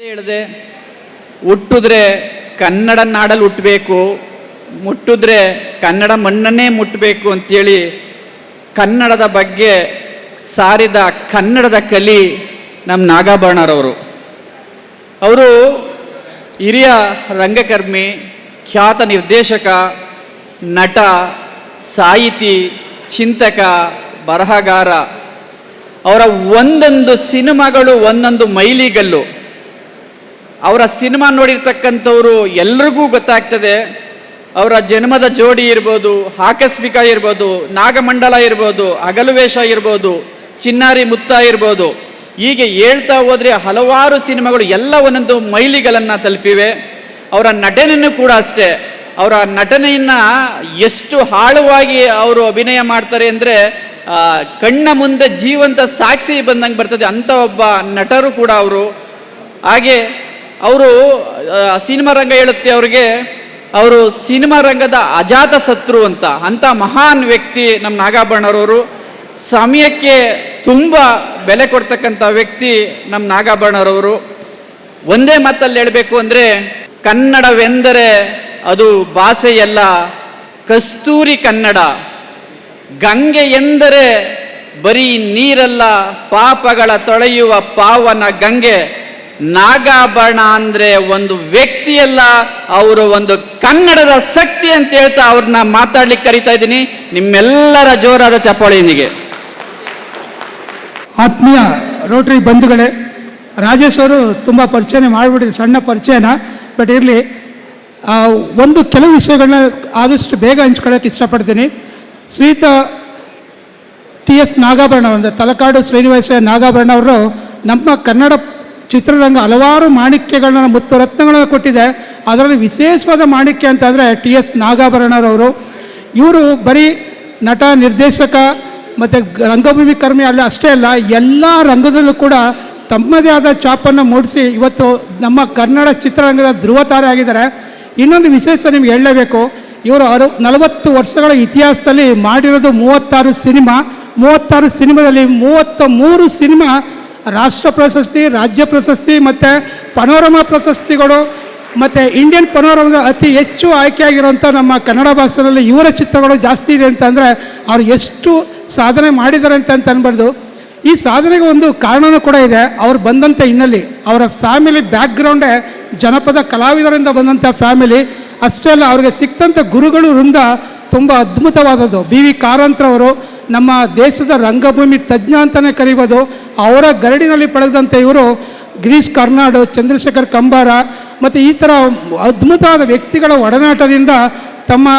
ಹೇಳಿದೆ, ಹುಟ್ಟಿದ್ರೆ ಕನ್ನಡ ನಾಡಲ್ಲಿ ಹುಟ್ಟಬೇಕು, ಮುಟ್ಟಿದ್ರೆ ಕನ್ನಡ ಮಣ್ಣನ್ನೇ ಮುಟ್ಟಬೇಕು ಅಂತೇಳಿ ಕನ್ನಡದ ಬಗ್ಗೆ ಸಾರಿದ ಕನ್ನಡದ ಕಲಿ ನಮ್ಮ ನಾಗಾಭರಣರವರು. ಅವರು ಹಿರಿಯ ರಂಗಕರ್ಮಿ, ಖ್ಯಾತ ನಿರ್ದೇಶಕ, ನಟ, ಸಾಹಿತಿ, ಚಿಂತಕ, ಬರಹಗಾರ. ಅವರ ಒಂದೊಂದು ಸಿನಿಮಾಗಳು ಒಂದೊಂದು ಮೈಲಿಗಲ್ಲು. ಅವರ ಸಿನಿಮಾ ನೋಡಿರ್ತಕ್ಕಂಥವ್ರು ಎಲ್ರಿಗೂ ಗೊತ್ತಾಗ್ತದೆ. ಅವರ ಜನ್ಮದ ಜೋಡಿ ಇರ್ಬೋದು, ಆಕಸ್ಮಿಕ ಇರ್ಬೋದು, ನಾಗಮಂಡಲ ಇರ್ಬೋದು, ಹಗಲುವೇಷ ಇರ್ಬೋದು, ಚಿನ್ನಾರಿ ಮುತ್ತ ಇರ್ಬೋದು, ಹೀಗೆ ಹೇಳ್ತಾ ಹೋದರೆ ಹಲವಾರು ಸಿನಿಮಾಗಳು ಎಲ್ಲ ಒಂದೊಂದು ಮೈಲಿಗಳನ್ನು ತಲುಪಿವೆ. ಅವರ ನಟನೆಯೂ ಕೂಡ ಅಷ್ಟೇ. ಅವರ ನಟನೆಯನ್ನು ಎಷ್ಟು ಆಳವಾಗಿ ಅವರು ಅಭಿನಯ ಮಾಡ್ತಾರೆ ಅಂದರೆ ಕಣ್ಣ ಮುಂದೆ ಜೀವಂತ ಸಾಕ್ಷಿ ಬಂದಂಗೆ ಬರ್ತದೆ. ಅಂಥ ಒಬ್ಬ ನಟರು ಕೂಡ ಅವರು. ಹಾಗೆ ಅವರು ಸಿನಿಮಾ ರಂಗ ಹೇಳುತ್ತೆ ಅವ್ರಿಗೆ, ಅವರು ಸಿನಿಮಾ ರಂಗದ ಅಜಾತ ಶತ್ರು ಅಂತ. ಅಂಥ ಮಹಾನ್ ವ್ಯಕ್ತಿ ನಮ್ಮ ನಾಗಾಭರಣರವರು. ಸಮಯಕ್ಕೆ ತುಂಬ ಬೆಲೆ ಕೊಡ್ತಕ್ಕಂಥ ವ್ಯಕ್ತಿ ನಮ್ಮ ನಾಗಾಭರಣರವರು. ಒಂದೇ ಮಾತಲ್ಲಿ ಹೇಳಬೇಕು ಅಂದರೆ, ಕನ್ನಡವೆಂದರೆ ಅದು ಭಾಷೆಯಲ್ಲ, ಕಸ್ತೂರಿ ಕನ್ನಡ. ಗಂಗೆ ಎಂದರೆ ಬರೀ ನೀರಲ್ಲ, ಪಾಪಗಳ ತೊಳೆಯುವ ಪಾವನ ಗಂಗೆ. ನಾಗಾಭರಣ ಅಂದರೆ ಒಂದು ವ್ಯಕ್ತಿಯಲ್ಲ, ಅವರು ಒಂದು ಕನ್ನಡದ ಶಕ್ತಿ ಅಂತ ಹೇಳ್ತಾ ಅವ್ರನ್ನ ಮಾತಾಡ್ಲಿಕ್ಕೆ ಕರಿತಾ ಇದ್ದೀನಿ. ನಿಮ್ಮೆಲ್ಲರ ಜೋರಾದ ಚಪ್ಪಾಳೆಯೊಂದಿಗೆ. ಆತ್ಮೀಯ ರೋಟರಿ ಬಂಧುಗಳೇ, ರಾಜೇಶ್ ಅವರು ತುಂಬ ಪರಿಚಯ ಮಾಡಿಬಿಟ್ಟಿದೆ, ಸಣ್ಣ ಪರಿಚಯನ. ಬಟ್ ಇರಲಿ, ಒಂದು ಕೆಲವು ವಿಷಯಗಳನ್ನ ಆದಷ್ಟು ಬೇಗ ಹಂಚ್ಕೊಳ್ಳೋಕೆ ಇಷ್ಟಪಡ್ತೀನಿ. ಶ್ರೀಯುತ TS ನಾಗಾಭರಣ, ಒಂದು ತಲಕಾಡು ಶ್ರೀನಿವಾಸ ನಾಗಾಭರಣ ಅವರು ನಮ್ಮ ಕನ್ನಡ ಚಿತ್ರರಂಗ ಹಲವಾರು ಮಾಣಿಕ್ಯಗಳನ್ನ ಮುತ್ತು ರತ್ನಗಳನ್ನು ಕೊಟ್ಟಿದೆ. ಅದರಲ್ಲಿ ವಿಶೇಷವಾದ ಮಾಣಿಕ್ಯ ಅಂತಂದರೆ TS ನಾಗಾಭರಣರವರು. ಇವರು ಬರೀ ನಟ, ನಿರ್ದೇಶಕ ಮತ್ತು ರಂಗಭೂಮಿ ಕರ್ಮಿ ಅಲ್ಲ ಅಷ್ಟೇ ಅಲ್ಲ, ಎಲ್ಲ ರಂಗದಲ್ಲೂ ಕೂಡ ತಮ್ಮದೇ ಆದ ಛಾಪನ್ನು ಮೂಡಿಸಿ ಇವತ್ತು ನಮ್ಮ ಕನ್ನಡ ಚಿತ್ರರಂಗದ ಧ್ರುವತಾರೆ ಆಗಿದ್ದಾರೆ. ಇನ್ನೊಂದು ವಿಶೇಷ ನಿಮ್ಗೆ ಹೇಳಲೇಬೇಕು, ಇವರು 40 ವರ್ಷಗಳ ಇತಿಹಾಸದಲ್ಲಿ ಮಾಡಿರೋದು 36 ಸಿನಿಮಾ. 36 ಸಿನಿಮಾದಲ್ಲಿ 33 ಸಿನಿಮಾ ರಾಷ್ಟ್ರ ಪ್ರಶಸ್ತಿ, ರಾಜ್ಯ ಪ್ರಶಸ್ತಿ ಮತ್ತು ಪನೋರಮಾ ಪ್ರಶಸ್ತಿಗಳು ಮತ್ತು ಇಂಡಿಯನ್ ಪನೋರಮದ ಅತಿ ಹೆಚ್ಚು ಆಯ್ಕೆಯಾಗಿರುವಂಥ ನಮ್ಮ ಕನ್ನಡ ಭಾಷೆಯಲ್ಲಿ ಇವರ ಚಿತ್ರಗಳು ಜಾಸ್ತಿ ಇದೆ ಅಂತಂದರೆ ಅವ್ರು ಎಷ್ಟು ಸಾಧನೆ ಮಾಡಿದ್ದಾರೆ ಅಂತ ಅನ್ಬಾರ್ದು. ಈ ಸಾಧನೆಗೆ ಒಂದು ಕಾರಣವೂ ಕೂಡ ಇದೆ. ಅವ್ರು ಬಂದಂಥ ಹಿನ್ನೆಲೆ, ಅವರ ಫ್ಯಾಮಿಲಿ ಬ್ಯಾಕ್ಗ್ರೌಂಡೇ ಜನಪದ ಕಲಾವಿದರಿಂದ ಬಂದಂಥ ಫ್ಯಾಮಿಲಿ. ಅಷ್ಟೇ ಅಲ್ಲ, ಅವ್ರಿಗೆ ಸಿಕ್ತಂಥ ಗುರುಗಳು ವೃಂದ ತುಂಬ ಅದ್ಭುತವಾದದ್ದು. BV ಕಾರಂತರವರು ನಮ್ಮ ದೇಶದ ರಂಗಭೂಮಿ ತಜ್ಞ ಅಂತಲೇ ಕರೀಬೋದು. ಅವರ ಗರಡಿನಲ್ಲಿ ಪಡೆದಂಥ ಇವರು ಗಿರೀಶ್ ಕಾರ್ನಾಡ್, ಚಂದ್ರಶೇಖರ್ ಕಂಬಾರ ಮತ್ತು ಈ ಥರ ಅದ್ಭುತವಾದ ವ್ಯಕ್ತಿಗಳ ಒಡನಾಟದಿಂದ ತಮ್ಮ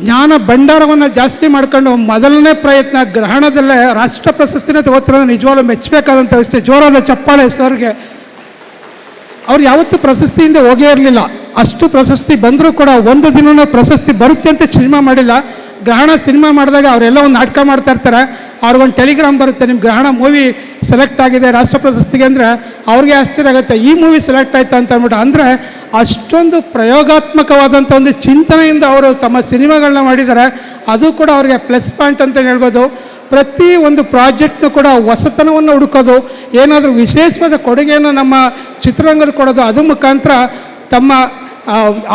ಜ್ಞಾನ ಭಂಡಾರವನ್ನು ಜಾಸ್ತಿ ಮಾಡ್ಕೊಂಡು ಮೊದಲನೇ ಪ್ರಯತ್ನ ಗ್ರಹಣದಲ್ಲೇ ರಾಷ್ಟ್ರ ಪ್ರಶಸ್ತಿನೇ ತಗೋತಿರೋದು ನಿಜವಾಗ್ಲೂ ಮೆಚ್ಚಬೇಕಾದಂಥ ವಿಷಯ. ಜೋರಾದ ಚಪ್ಪಾಳೆ ಸರ್ಗೆ. ಅವ್ರು ಯಾವತ್ತೂ ಪ್ರಶಸ್ತಿಯಿಂದ ಹೋಗೇ ಇರಲಿಲ್ಲ. ಅಷ್ಟು ಪ್ರಶಸ್ತಿ ಬಂದರೂ ಕೂಡ ಒಂದು ದಿನವೂ ಪ್ರಶಸ್ತಿ ಬರುತ್ತೆ ಅಂತ ಸಿನಿಮಾ ಮಾಡಿಲ್ಲ. ಗ್ರಹಣ ಸಿನಿಮಾ ಮಾಡಿದಾಗ ಅವರೆಲ್ಲ ಒಂದು ನಾಟಕ ಮಾಡ್ತಾ ಇರ್ತಾರೆ. ಅವ್ರಿಗೊಂದು ಟೆಲಿಗ್ರಾಮ್ ಬರುತ್ತೆ, ನಿಮ್ಮ ಗ್ರಹಣ ಮೂವಿ ಸೆಲೆಕ್ಟ್ ಆಗಿದೆ ರಾಷ್ಟ್ರ ಪ್ರಶಸ್ತಿಗೆ ಅಂದರೆ ಅವ್ರಿಗೆ ಆಶ್ಚರ್ಯ ಆಗುತ್ತೆ, ಈ ಮೂವಿ ಸೆಲೆಕ್ಟ್ ಆಯ್ತಾ ಅಂತ ಅಂದ್ಬಿಟ್ಟು. ಅಂದರೆ ಅಷ್ಟೊಂದು ಪ್ರಯೋಗಾತ್ಮಕವಾದಂಥ ಒಂದು ಚಿಂತನೆಯಿಂದ ಅವರು ತಮ್ಮ ಸಿನಿಮಾಗಳನ್ನ ಮಾಡಿದ್ದಾರೆ. ಅದು ಕೂಡ ಅವರಿಗೆ ಪ್ಲಸ್ ಪಾಯಿಂಟ್ ಅಂತ ಹೇಳ್ಬೋದು. ಪ್ರತಿ ಒಂದು ಪ್ರಾಜೆಕ್ಟ್ನು ಕೂಡ ಹೊಸತನವನ್ನು ಹುಡುಕೋದು, ಏನಾದರೂ ವಿಶೇಷವಾದ ಕೊಡುಗೆಯನ್ನು ನಮ್ಮ ಚಿತ್ರರಂಗದ ಕೊಡೋದು, ಅದು ಮುಖಾಂತರ ತಮ್ಮ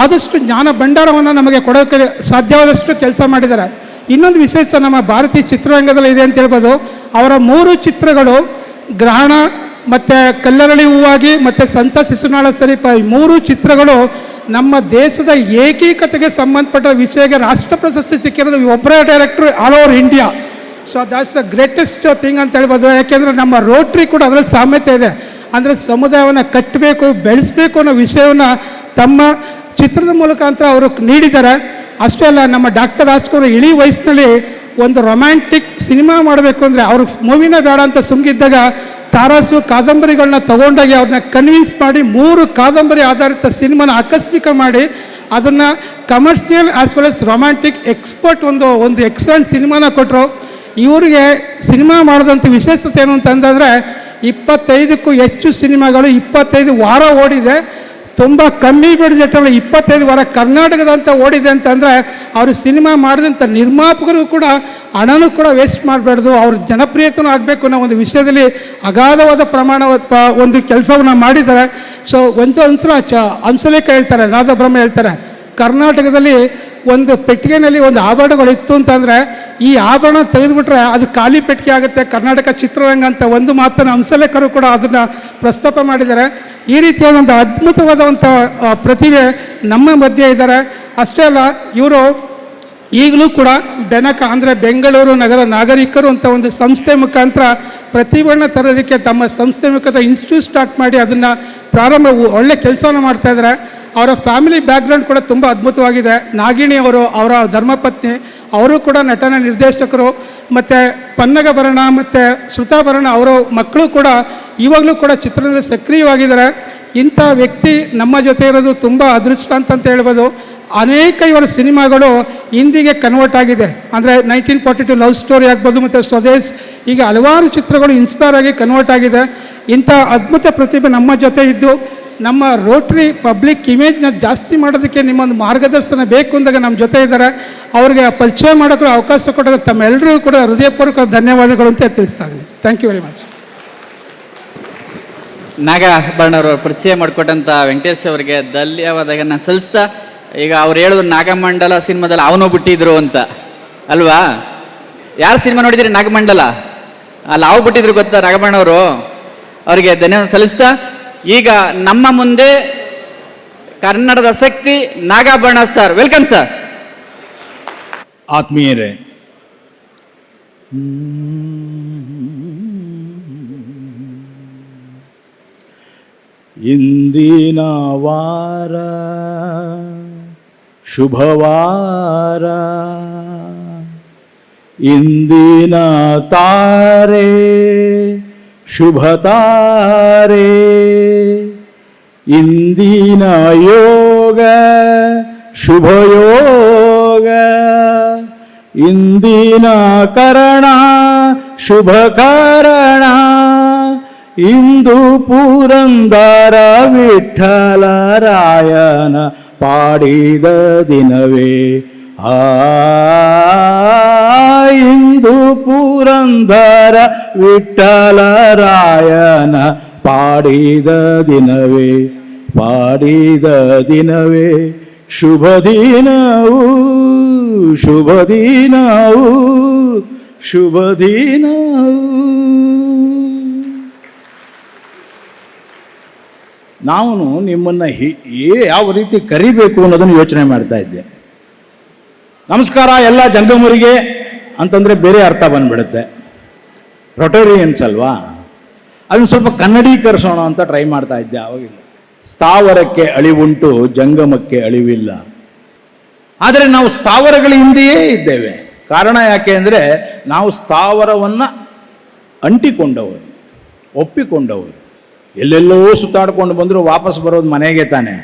ಆದಷ್ಟು ಜ್ಞಾನ ಭಂಡಾರವನ್ನು ನಮಗೆ ಕೊಡೋಕ್ಕೆ ಸಾಧ್ಯವಾದಷ್ಟು ಕೆಲಸ ಮಾಡಿದ್ದಾರೆ. ಇನ್ನೊಂದು ವಿಶೇಷ ನಮ್ಮ ಭಾರತೀಯ ಚಿತ್ರರಂಗದಲ್ಲಿ ಇದೆ ಅಂತ ಹೇಳ್ಬೋದು. ಅವರ 3 ಚಿತ್ರಗಳು, ಗ್ರಹಣ ಮತ್ತು ಕಲ್ಲರಳಿ ಹೂವಾಗಿ ಮತ್ತು ಸಂತ ಶಿಶುನಾಳ ಸರೀಪ, ಈ 3 ಚಿತ್ರಗಳು ನಮ್ಮ ದೇಶದ ಏಕೀಕತೆಗೆ ಸಂಬಂಧಪಟ್ಟ ವಿಷಯಕ್ಕೆ ರಾಷ್ಟ್ರ ಪ್ರಶಸ್ತಿ ಸಿಕ್ಕಿರೋದು ಒಬ್ಬರೇ director all over India. So that's the greatest thing ಅಂತ ಹೇಳ್ಬೋದು. ಯಾಕೆಂದರೆ ನಮ್ಮ ರೋಟ್ರಿ ಕೂಡ ಅದರಲ್ಲಿ ಸಾಮ್ಯತೆ ಇದೆ. ಅಂದರೆ ಸಮುದಾಯವನ್ನು ಕಟ್ಟಬೇಕು, ಬೆಳೆಸಬೇಕು ಅನ್ನೋ ವಿಷಯವನ್ನು ತಮ್ಮ ಚಿತ್ರದ ಮುಖಾಂತರ ಅವರು ನೀಡಿದ್ದಾರೆ. ಅಷ್ಟೇ ಅಲ್ಲ, ನಮ್ಮ ಡಾಕ್ಟರ್ ರಾಜ್ಕುಮಾರ್ ಇಳಿ ವಯಸ್ಸಿನಲ್ಲಿ ಒಂದು ರೊಮ್ಯಾಂಟಿಕ್ ಸಿನಿಮಾ ಮಾಡಬೇಕು ಅಂದರೆ ಅವ್ರ ಮೂವಿನ ಬೇಡ ಅಂತ ಸುಮ್ಗಿದ್ದಾಗ ತಾರಾಸು ಕಾದಂಬರಿಗಳನ್ನ ತೊಗೊಂಡೋಗಿ ಅವ್ರನ್ನ ಕನ್ವಿನ್ಸ್ ಮಾಡಿ 3 ಕಾದಂಬರಿ ಆಧಾರಿತ ಸಿನಿಮಾನ ಆಕಸ್ಮಿಕ ಮಾಡಿ ಅದನ್ನು commercial as well as romantic expert ಒಂದು ಎಕ್ಸಲೆಂಟ್ ಸಿನಿಮಾನ ಕೊಟ್ಟರು. ಇವರಿಗೆ ಸಿನಿಮಾ ಮಾಡಿದಂಥ ವಿಶೇಷತೆ ಏನು ಅಂತಂದರೆ 25ಕ್ಕೂ ಹೆಚ್ಚು ಸಿನಿಮಾಗಳು 25 ವಾರ ಓಡಿದೆ. ತುಂಬ ಕಮ್ಮಿ ಬಡ್ಜೆಟಲ್ಲಿ 25 ವಾರ ಕರ್ನಾಟಕದಂತ ಓಡಿದೆ ಅಂತಂದರೆ ಅವರು ಸಿನಿಮಾ ಮಾಡಿದಂಥ ನಿರ್ಮಾಪಕರು ಕೂಡ ಹಣನೂ ಕೂಡ ವೇಸ್ಟ್ ಮಾಡಬಾರ್ದು, ಅವ್ರ ಜನಪ್ರಿಯತೆಯೂ ಆಗಬೇಕು ಅನ್ನೋ ಒಂದು ವಿಷಯದಲ್ಲಿ ಅಗಾಧವಾದ ಪ್ರಮಾಣವಾದ ಒಂದು ಕೆಲಸವನ್ನು ಮಾಡಿದ್ದಾರೆ. ಸೊ ಒಂದ್ಸಲ ಹಂಸಲೇಖ ಹೇಳ್ತಾರೆ, ನಾದಬ್ರಹ್ಮ ಹೇಳ್ತಾರೆ, ಕರ್ನಾಟಕದಲ್ಲಿ ಒಂದು ಪೆಟ್ಟಿಗೆನಲ್ಲಿ ಒಂದು ಆಭರಣಗಳಿತ್ತು ಅಂತಂದರೆ ಈ ಆಭರಣ ತೆಗೆದುಬಿಟ್ರೆ ಅದು ಖಾಲಿ ಪೆಟ್ಟಿಗೆ ಆಗುತ್ತೆ ಕರ್ನಾಟಕ ಚಿತ್ರರಂಗ ಅಂತ ಒಂದು ಮಾತನ್ನು ಹಂಸಲೇಖರು ಕೂಡ ಅದನ್ನು ಪ್ರಸ್ತಾಪ ಮಾಡಿದ್ದಾರೆ. ಈ ರೀತಿಯಾದ ಒಂದು ಅದ್ಭುತವಾದಂಥ ಪ್ರತಿಭೆ ನಮ್ಮ ಮಧ್ಯೆ ಇದ್ದಾರೆ. ಅಷ್ಟೇ ಅಲ್ಲ, ಇವರು ಈಗಲೂ ಕೂಡ ಬೆನಕ ಅಂದರೆ ಬೆಂಗಳೂರು ನಗರ ನಾಗರಿಕರು ಅಂತ ಒಂದು ಸಂಸ್ಥೆ ಮುಖಾಂತರ ಪ್ರತಿಭೆಯನ್ನು ತರೋದಕ್ಕೆ ತಮ್ಮ ಸಂಸ್ಥೆ ಮುಖಾಂತರ ಇನ್ಸ್ಟಿಟ್ಯೂಟ್ ಸ್ಟಾರ್ಟ್ ಮಾಡಿ ಅದನ್ನು ಪ್ರಾರಂಭ ಒಳ್ಳೆ ಕೆಲಸವನ್ನು ಮಾಡ್ತಾಯಿದ್ದಾರೆ. ಅವರ ಫ್ಯಾಮಿಲಿ ಬ್ಯಾಕ್ಗ್ರೌಂಡ್ ಕೂಡ ತುಂಬ ಅದ್ಭುತವಾಗಿದೆ. ನಾಗಿಣಿ ಅವರು, ಅವರ ಧರ್ಮಪತ್ನಿ, ಅವರು ಕೂಡ ನಟನ ನಿರ್ದೇಶಕರು, ಮತ್ತು ಪನ್ನಗಭರಣ ಮತ್ತು ಶ್ರುತಾಭರಣ ಅವರ ಮಕ್ಕಳು ಕೂಡ ಇವಾಗಲೂ ಕೂಡ ಚಿತ್ರದಲ್ಲಿ ಸಕ್ರಿಯವಾಗಿದ್ದಾರೆ. ಇಂಥ ವ್ಯಕ್ತಿ ನಮ್ಮ ಜೊತೆ ಇರೋದು ತುಂಬ ಅದೃಷ್ಟ ಅಂತ ಹೇಳ್ಬೋದು. ಅನೇಕ ಇವರ ಸಿನಿಮಾಗಳು ಹಿಂದಿಗೆ ಕನ್ವರ್ಟ್ ಆಗಿದೆ. ಅಂದರೆ 1942 ಲವ್ ಸ್ಟೋರಿ ಆಗ್ಬೋದು, ಮತ್ತು ಸ್ವದೇಶ್, ಈಗ ಹಲವಾರು ಚಿತ್ರಗಳು ಇನ್ಸ್ಪೈರ್ ಆಗಿ ಕನ್ವರ್ಟ್ ಆಗಿದೆ. ಇಂಥ ಅದ್ಭುತ ಪ್ರತಿಭೆ ನಮ್ಮ ಜೊತೆ ಇದ್ದು ನಮ್ಮ ರೋಟ್ರಿ ಪಬ್ಲಿಕ್ ಇಮೇಜ್ನ ಜಾಸ್ತಿ ಮಾಡೋದಕ್ಕೆ ನಿಮ್ಮೊಂದು ಮಾರ್ಗದರ್ಶನ ಬೇಕು ಅಂದಾಗ ನಮ್ಮ ಜೊತೆ ಇದ್ದಾರೆ. ಅವ್ರಿಗೆ ಪರಿಚಯ ಮಾಡೋಕ್ಕೆ ಅವಕಾಶ ಕೊಡೋದು ತಮ್ಮೆಲ್ಲರಿಗೂ ಕೂಡ ಹೃದಯಪೂರ್ವಕ ಧನ್ಯವಾದಗಳು ಅಂತ ತಿಳಿಸ್ತಾ ಇದ್ದೀನಿ. Thank you very much. ನಾಗಭರಣವರು ಪರಿಚಯ ಮಾಡಿಕೊಟ್ಟಂಥ ವೆಂಕಟೇಶ್ ಅವರಿಗೆ ಧನ್ಯವಾದಗಳನ್ನ ಸಲ್ಲಿಸ್ತಾ, ಈಗ ಅವ್ರು ಹೇಳಿದ್ರು ನಾಗಮಂಡಲ ಸಿನಿಮಾದಲ್ಲಿ ಅವನು ಬಿಟ್ಟಿದ್ರು ಅಂತ ಅಲ್ವಾ? ಯಾರು ಸಿನಿಮಾ ನೋಡಿದ್ರಿ ನಾಗಮಂಡಲ? ಅಲ್ಲಿ ಅವು ಬಿಟ್ಟಿದ್ರು ಗೊತ್ತಾ ನಾಗಭರಣವರು? ಅವರಿಗೆ ಧನ್ಯವಾದ ಸಲ್ಲಿಸ್ತಾ, ಈಗ ನಮ್ಮ ಮುಂದೆ ಕನ್ನಡದ ಶಕ್ತಿ ನಾಗಭರಣ ಸರ್. Welcome sir. ಆತ್ಮೀಯರೇ, ಇಂದಿನ ವಾರ ಶುಭವಾರ, ಇಂದಿನ ತಾರೆ ಶುಭ ತಾರೆ, ಇಂದಿನ ಯೋಗ ಶುಭ ಯೋಗ, ಇಂದಿನ ಕರಣ ಶುಭ ಕರಣ, ಇಂದು ಪುರಂದರ ವಿಠ್ಠಲರಾಯನ ಪಾಡಿದ ದಿನವೇ. ಇಂದು ಪುರಂದರ ವಿಠ್ಠಲರಾಯನ ಪಾಡಿದ ದಿನವೇ, ಪಾಡಿದ ದಿನವೇ. ಶುಭ ದಿನವು ಶುಭ ದಿನವು ಶುಭ ದಿನವು. ನಾನು ನಿಮ್ಮನ್ನು ಯಾವ ರೀತಿ ಕರಿಬೇಕು ಅನ್ನೋದನ್ನು ಯೋಚನೆ ಮಾಡ್ತಾ ಇದ್ದೆ. ನಮಸ್ಕಾರ ಎಲ್ಲ ಜಂಗಮರಿಗೆ ಅಂತಂದರೆ ಬೇರೆ ಅರ್ಥ ಬಂದ್ಬಿಡುತ್ತೆ, ರೊಟೇರಿಯನ್ಸ್ ಅಲ್ವಾ? ಅದನ್ನು ಸ್ವಲ್ಪ ಕನ್ನಡೀಕರಿಸೋಣ ಅಂತ ಟ್ರೈ ಮಾಡ್ತಾ ಇದ್ದೆ. ಅವಾಗಿಲ್ಲ, ಸ್ಥಾವರಕ್ಕೆ ಅಳಿವುಂಟು ಜಂಗಮಕ್ಕೆ ಅಳಿವಿಲ್ಲ. ಆದರೆ ನಾವು ಸ್ಥಾವರಗಳ ಹಿಂದೆಯೇ ಇದ್ದೇವೆ. ಕಾರಣ ಯಾಕೆ ಅಂದರೆ ನಾವು ಸ್ಥಾವರವನ್ನು ಅಂಟಿಕೊಂಡವರು, ಒಪ್ಪಿಕೊಂಡವರು. ಎಲ್ಲೆಲ್ಲೋ ಸುತ್ತಾಡ್ಕೊಂಡು ಬಂದರೂ ವಾಪಸ್ ಬರೋದು ಮನೆಗೆ ತಾನೆ,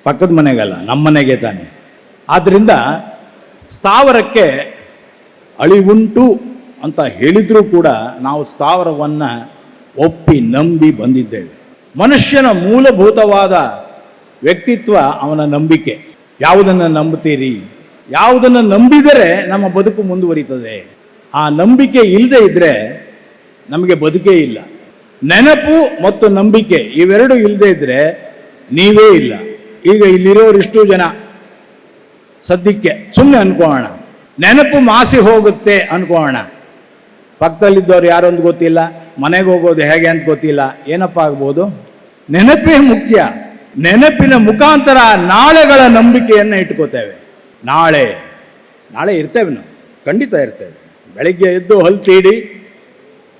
ಪಕ್ಕದ ಮನೆಗಲ್ಲ, ನಮ್ಮ ಮನೆಗೆ ತಾನೆ. ಆದ್ದರಿಂದ ಸ್ಥಾವರಕ್ಕೆ ಅಳಿವುಂಟು ಅಂತ ಹೇಳಿದರೂ ಕೂಡ ನಾವು ಸ್ಥಾವರವನ್ನು ಒಪ್ಪಿ ನಂಬಿ ಬಂದಿದ್ದೇವೆ. ಮನುಷ್ಯನ ಮೂಲಭೂತವಾದ ವ್ಯಕ್ತಿತ್ವ ಅವನ ನಂಬಿಕೆ. ಯಾವುದನ್ನು ನಂಬುತ್ತೀರಿ? ಯಾವುದನ್ನು ನಂಬಿದರೆ ನಮ್ಮ ಬದುಕು ಮುಂದುವರಿತದೆ. ಆ ನಂಬಿಕೆ ಇಲ್ಲದೆ ಇದ್ದರೆ ನಮಗೆ ಬದುಕೇ ಇಲ್ಲ. ನೆನಪು ಮತ್ತು ನಂಬಿಕೆ ಇವೆರಡು ಇಲ್ಲದೆ ಇದ್ದರೆ ನೀವೇ ಇಲ್ಲ. ಈಗ ಇಲ್ಲಿರೋರಿಷ್ಟು ಜನ ಸದ್ಯಕ್ಕೆ ಸುಮ್ಮನೆ ಅನ್ಕೋಣ, ನೆನಪು ಮಾಸಿ ಹೋಗುತ್ತೆ ಅನ್ಕೋಣ. ಪಕ್ಕದಲ್ಲಿದ್ದವ್ರು ಯಾರೊಂದು ಗೊತ್ತಿಲ್ಲ, ಮನೆಗೆ ಹೋಗೋದು ಹೇಗೆ ಅಂತ ಗೊತ್ತಿಲ್ಲ, ಏನಪ್ಪ ಆಗ್ಬೋದು? ನೆನಪೇ ಮುಖ್ಯ. ನೆನಪಿನ ಮುಖಾಂತರ ನಾಳೆಗಳ ನಂಬಿಕೆಯನ್ನು ಇಟ್ಕೋತೇವೆ. ನಾಳೆ ಇರ್ತೇವೆ, ನಾವು ಖಂಡಿತ ಇರ್ತೇವೆ. ಬೆಳಿಗ್ಗೆ ಎದ್ದು ಹಲ್ಲು ತೀಡಿ